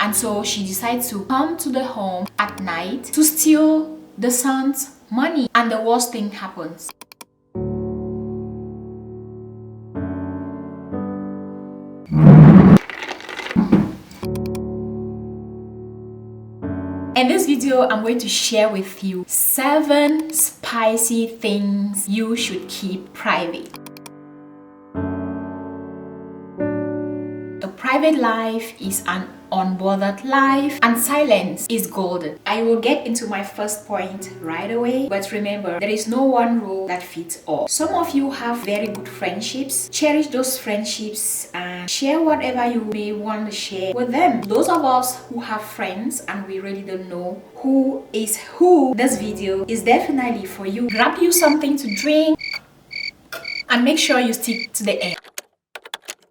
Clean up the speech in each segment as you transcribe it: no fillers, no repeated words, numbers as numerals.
And so she decides to come to the home at night to steal the son's money. And the worst thing happens. In this video, I'm going to share with you 7 spicy things you should keep private. A private life is an unbothered life, and silence is golden. I will get into my first point right away, but remember, there is no one rule that fits all. Some of you have very good friendships. Cherish those friendships and share whatever you may want to share with them. Those of us who have friends and we really don't know who is who, this video is definitely for you. Grab you something to drink and make sure you stick to the end.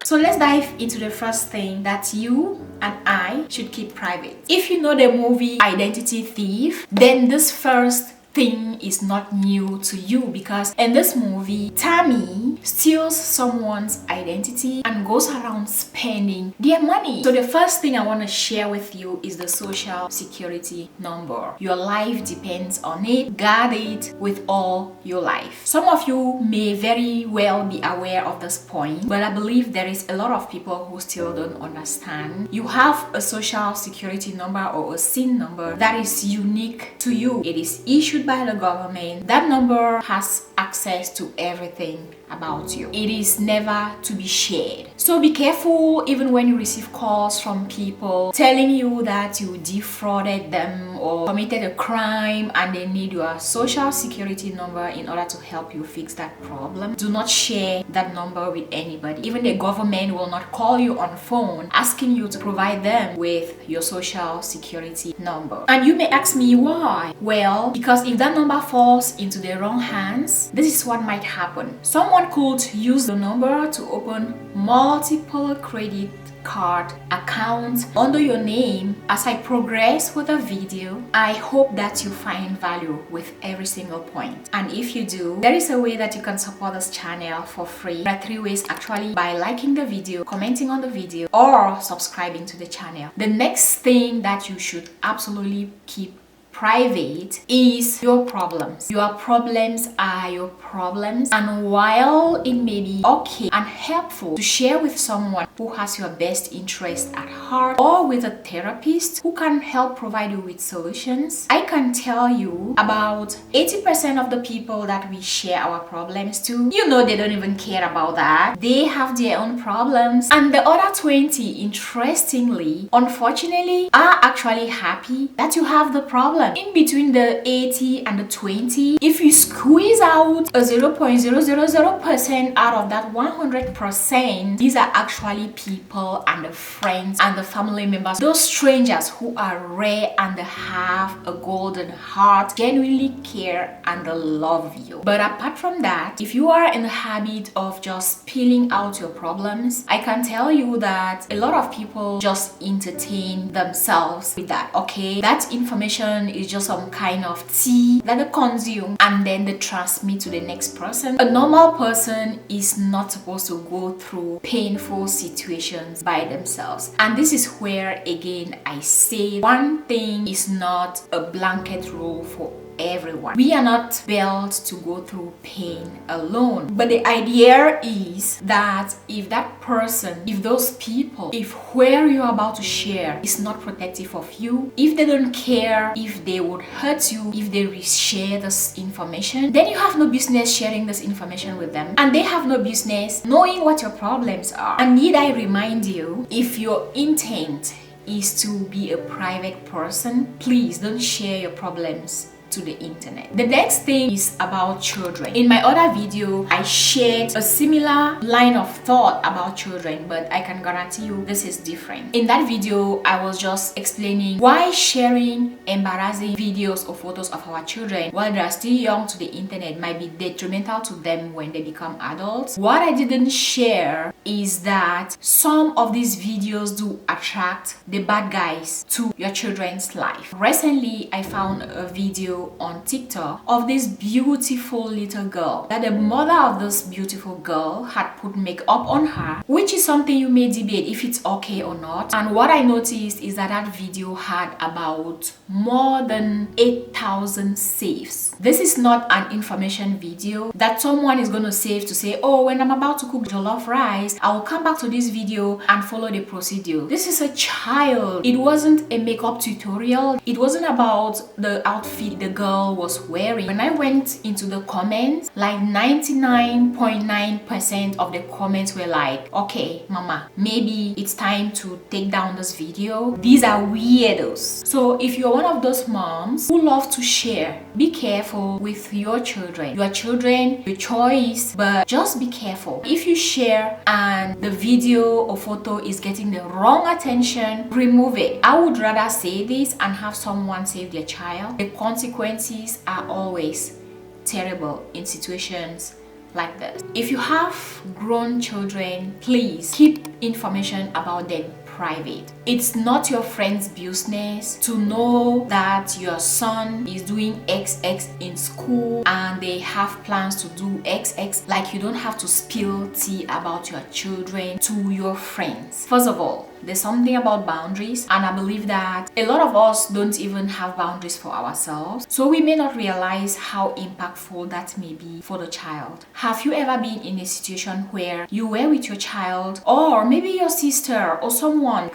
So let's dive into the first thing that you and I should keep private. If you know the movie Identity Thief, then this first thing is not new to you, because in this movie, Tammy steals someone's identity and goes around spending their money. So the first thing I want to share with you is the social security number. Your life depends on it. Guard it with all your life. Some of you may very well be aware of this point, but I believe there is a lot of people who still don't understand. You have a social security number or a SIN number that is unique to you. It is issued by the government. That number has access to everything about you. It is never to be shared. So be careful even when you receive calls from people telling you that you defrauded them or committed a crime and they need your social security number in order to help you fix that problem. Do not share that number with anybody. Even the government will not call you on phone asking you to provide them with your social security number. And you may ask me why? Well, because if that number falls into the wrong hands, this is what might happen. Someone could use the number to open multiple credit card accounts under your name. As I progress with the video, I hope that you find value with every single point. And if you do, there is a way that you can support this channel for free. There are 3 ways actually: by liking the video, commenting on the video, or subscribing to the channel. The next thing that you should absolutely keep private is your problems. Your problems are your problems, and while it may be okay and helpful to share with someone who has your best interest at heart, or with a therapist who can help provide you with solutions, I can tell you about 80% of the people that we share our problems to, you know, they don't even care about that. They have their own problems, and the other 20, interestingly, unfortunately, are actually happy that you have the problem. In between the 80 and the 20, if you squeeze out a 0.000% out of that 100%, these are actually people and the friends and the family members, those strangers who are rare and have a golden heart, genuinely care and love you. But apart from that, if you are in the habit of just spilling out your problems, I can tell you that a lot of people just entertain themselves with that. Okay, that information is just some kind of tea that they consume and then they transmit to the next person. A normal person is not supposed to go through painful situations by themselves. And this is where, again, I say one thing is not a blanket rule for everyone. We are not built to go through pain alone. But the idea is that if that person, if those people, if where you're about to share is not protective of you, if they don't care, if they would hurt you, if they reshare this information, then you have no business sharing this information with them. And they have no business knowing what your problems are. And need I remind you, if your intent is to be a private person, please don't share your problems to the internet. The next thing is about children. In my other video, I shared a similar line of thought about children, but I can guarantee you this is different. In that video, I was just explaining why sharing embarrassing videos or photos of our children while they are still young to the internet might be detrimental to them when they become adults. What I didn't share is that some of these videos do attract the bad guys to your children's life. Recently, I found a video video on TikTok of this beautiful little girl, that the mother of this beautiful girl had put makeup on her, which is something you may debate if it's okay or not. And what I noticed is that that video had about more than 8,000 saves. This is not an information video that someone is going to save to say, oh, when I'm about to cook jollof rice, I will come back to this video and follow the procedure. This is a child. It wasn't a makeup tutorial. It wasn't about the outfit the girl was wearing. When I went into the comments, like 99.9% of the comments were like, okay, mama, maybe it's time to take down this video. These are weirdos. So if you're one of those moms who love to share, be careful with your children. Your children, your choice, but just be careful. If you share and the video or photo is getting the wrong attention, remove it. I would rather say this and have someone save their child. The consequences are always terrible in situations like this. If you have grown children, please keep information about them private. It's not your friend's business to know that your son is doing XX in school and they have plans to do XX. Like, you don't have to spill tea about your children to your friends. First of all, there's something about boundaries, and I believe that a lot of us don't even have boundaries for ourselves, so we may not realize how impactful that may be for the child. Have you ever been in a situation where you were with your child, or maybe your sister or someone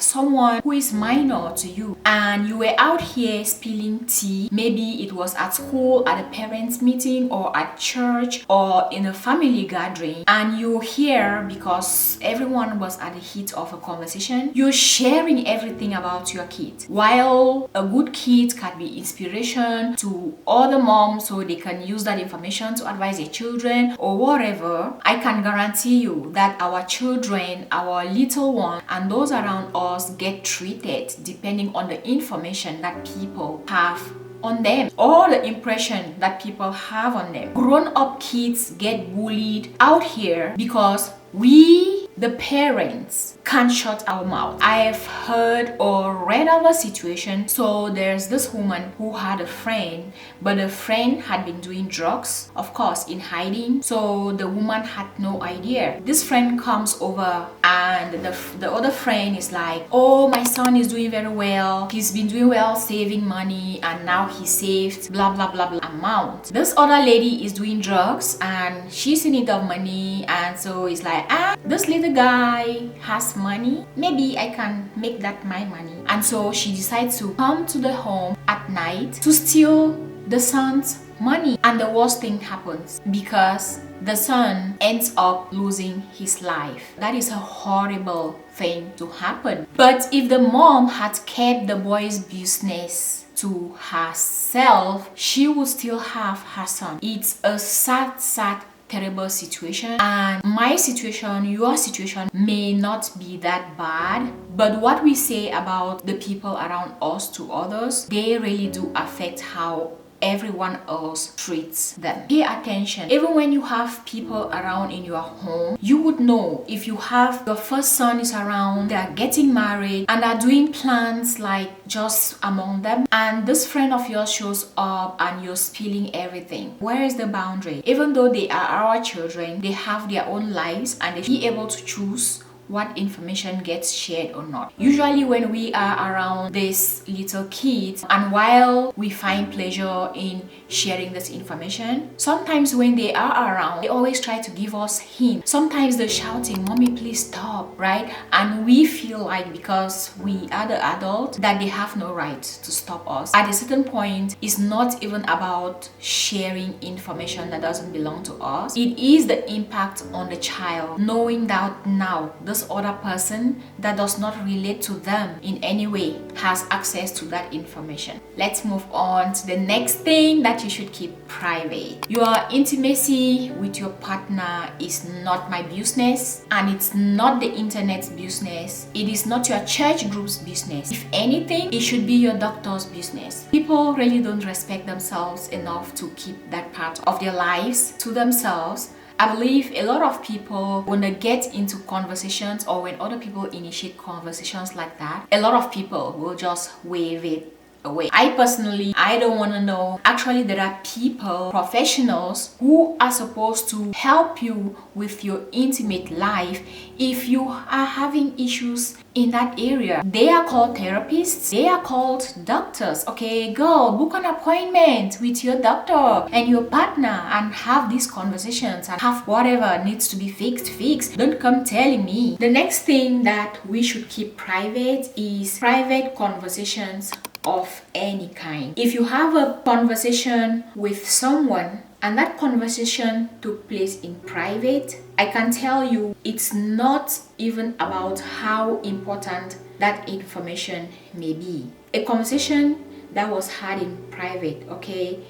who is minor to you, and you were out here spilling tea? Maybe it was at school, at a parents' meeting, or at church, or in a family gathering, and you're here because everyone was at the heat of a conversation. You're sharing everything about your kid. While a good kid can be inspiration to other moms so they can use that information to advise their children or whatever, I can guarantee you that our children, our little ones, and those around us get treated depending on the information that people have on them, or the impression that people have on them. Grown-up kids get bullied out here because we, the parents, can't shut our mouth. I've heard or read of a situation. So there's this woman who had a friend, but the friend had been doing drugs, of course, in hiding. So the woman had no idea. This friend comes over and the other friend is like, oh, my son is doing very well. He's been doing well saving money, and now he saved blah blah blah blah amount. This other lady is doing drugs and she's in need of money, and so it's like, this little guy has money, maybe I can make that my money. And so she decides to come to the home at night to steal the son's money. And the worst thing happens because the son ends up losing his life. That is a horrible thing to happen. But if the mom had kept the boy's business to herself, she would still have her son. It's a sad terrible situation, and my situation, your situation may not be that bad, but what we say about the people around us to others, they really do affect how everyone else treats them. Pay attention. Even when you have people around in your home, you would know if you have your first son is around, they are getting married and are doing plans like just among them, and this friend of yours shows up and you're spilling everything. Where is the boundary? Even though they are our children, they have their own lives and they should be able to choose what information gets shared or not. Usually when we are around these little kids, and while we find pleasure in sharing this information, sometimes when they are around, they always try to give us hints. Sometimes they're shouting, mommy, please stop, right? And we feel like because we are the adult that they have no right to stop us. At a certain point, it's not even about sharing information that doesn't belong to us. It is the impact on the child, knowing that now this other person that does not relate to them in any way has access to that information. Let's move on to the next thing that you should keep private. Your intimacy with your partner is not my business, and it's not the internet's business. It is not your church group's business. If anything, it should be your doctor's business. People really don't respect themselves enough to keep that part of their lives to themselves. I believe a lot of people, when they get into conversations or when other people initiate conversations like that, a lot of people will just wave it away. I don't want to know. Actually, there are people, professionals, who are supposed to help you with your intimate life if you are having issues in that area. They are called therapists, they are called doctors. Okay, go book an appointment with your doctor and your partner and have these conversations and have whatever needs to be fixed. Don't come telling me. The next thing that we should keep private is private conversations of any kind. If you have a conversation with someone and that conversation took place in private, I can tell you it's not even about how important that information may be. A conversation that was had in private, okay,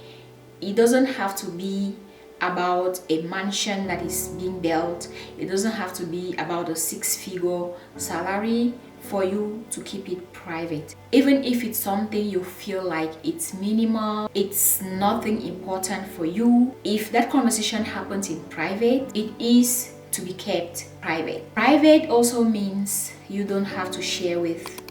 it doesn't have to be about a mansion that is being built. It doesn't have to be about a 6-figure salary for you to keep it private. Even if it's something you feel like it's minimal, it's nothing important for you, if that conversation happens in private, it is to be kept private. Private also means you don't have to share with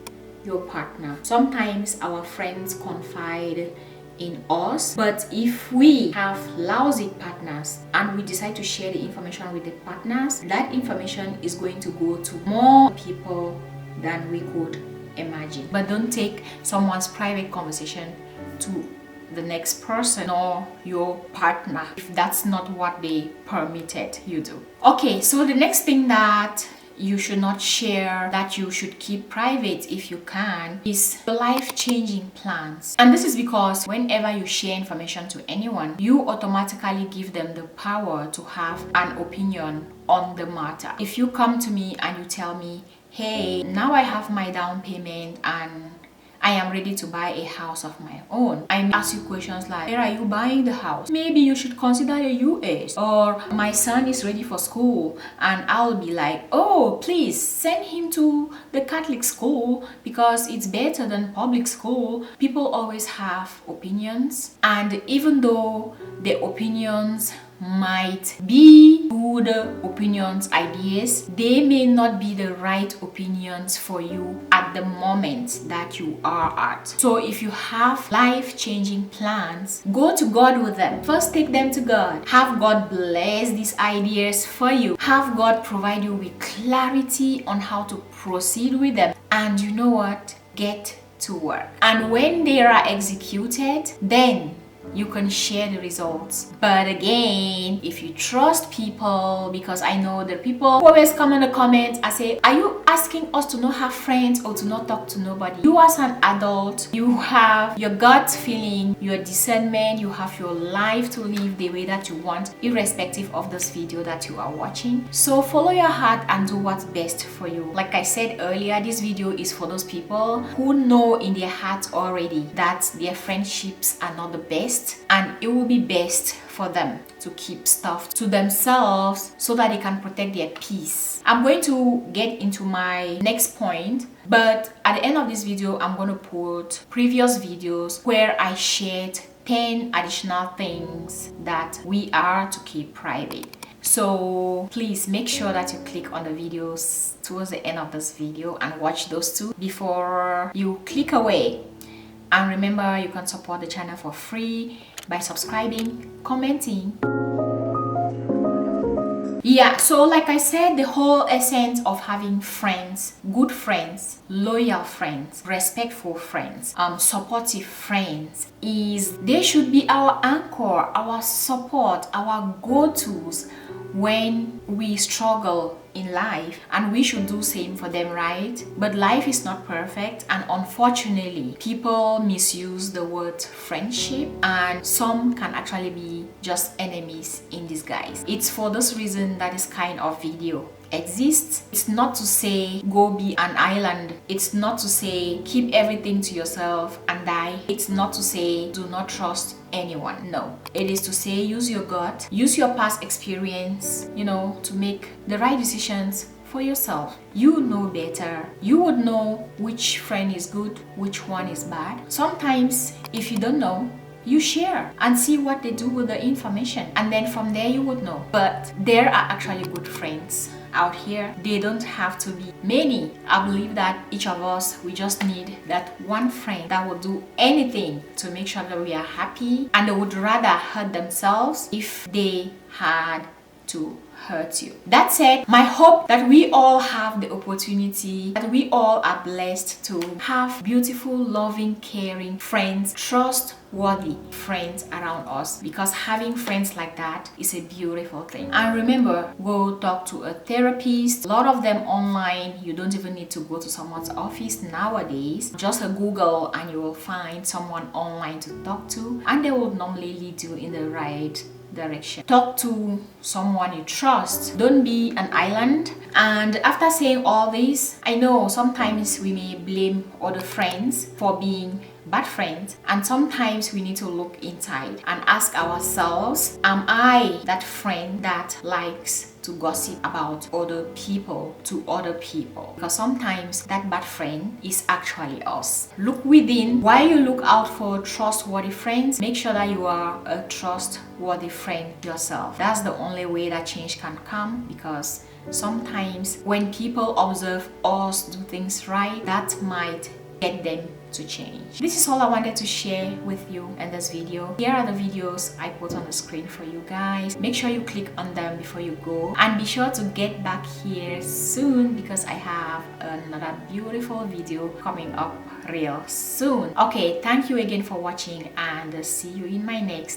your partner. Sometimes our friends confide in us, but if we have lousy partners and we decide to share the information with the partners, that information is going to go to more people than we could imagine. But don't take someone's private conversation to the next person or your partner if that's not what they permitted you do. Okay, so the next thing that you should not share, that you should keep private if you can, is life-changing plans. And this is because whenever you share information to anyone, you automatically give them the power to have an opinion on the matter. If you come to me and you tell me, hey, now I have my down payment and I am ready to buy a house of my own, I may ask you questions like, where are you buying the house? Maybe you should consider the US. Or my son is ready for school, and I'll be like, oh, please send him to the Catholic school because it's better than public school. People always have opinions, and even though the opinions might be good opinions, ideas, they may not be the right opinions for you at the moment that you are at. So if you have life-changing plans, go to God with them. First, take them to God. Have God bless these ideas for you. Have God provide you with clarity on how to proceed with them. And you know what? Get to work. And when they are executed, then you can share the results. But again, if you trust people, because I know the people who always come in the comments and say, are you asking us to not have friends or to not talk to nobody? You as an adult, you have your gut feeling, your discernment, you have your life to live the way that you want, irrespective of this video that you are watching. So follow your heart and do what's best for you. Like I said earlier, this video is for those people who know in their hearts already that their friendships are not the best, and it will be best for them to keep stuff to themselves so that they can protect their peace. I'm going to get into my next point, but at the end of this video, I'm going to put previous videos where I shared 10 additional things that we are to keep private. So please make sure that you click on the videos towards the end of this video and watch those two before you click away. And remember, you can support the channel for free by subscribing, commenting. Yeah, so like I said, the whole essence of having friends, good friends, loyal friends, respectful friends, supportive friends, is they should be our anchor, our support, our go-tos when we struggle in life, and we should do same for them, right? But life is not perfect, and unfortunately people misuse the word friendship, and some can actually be just enemies in disguise. It's for this reason that this kind of video exists. It's not to say go be an island. It's not to say keep everything to yourself and die. It's not to say do not trust anyone. No, it is to say use your gut, use your past experience, to make the right decisions for yourself. You know better. You would know which friend is good, which one is bad. Sometimes if you don't know, you share and see what they do with the information, and then from there you would know. But there are actually good friends out here. They don't have to be many. I believe that each of us, we just need that one friend that will do anything to make sure that we are happy, and they would rather hurt themselves if they had to hurt you. That said, my hope that we all have the opportunity, that we all are blessed to have beautiful, loving, caring friends, trustworthy friends around us, because having friends like that is a beautiful thing. And remember, go talk to a therapist. A lot of them online. You don't even need to go to someone's office nowadays. Just a Google and you will find someone online to talk to, and they will normally lead you in the right direction. Talk to someone you trust. Don't be an island. And after saying all this, I know sometimes we may blame other friends for being bad friends, and sometimes we need to look inside and ask ourselves, am I that friend that likes to gossip about other people to other people? Because sometimes that bad friend is actually us. Look within. While you look out for trustworthy friends, make sure that you are a trustworthy friend yourself. That's the only way that change can come, because sometimes when people observe us do things right, that might get them to change. This is all I wanted to share with you in this video. Here are the videos I put on the screen for you guys. Make sure you click on them before you go, and be sure to get back here soon, because I have another beautiful video coming up real soon. Okay, thank you again for watching, and see you in my next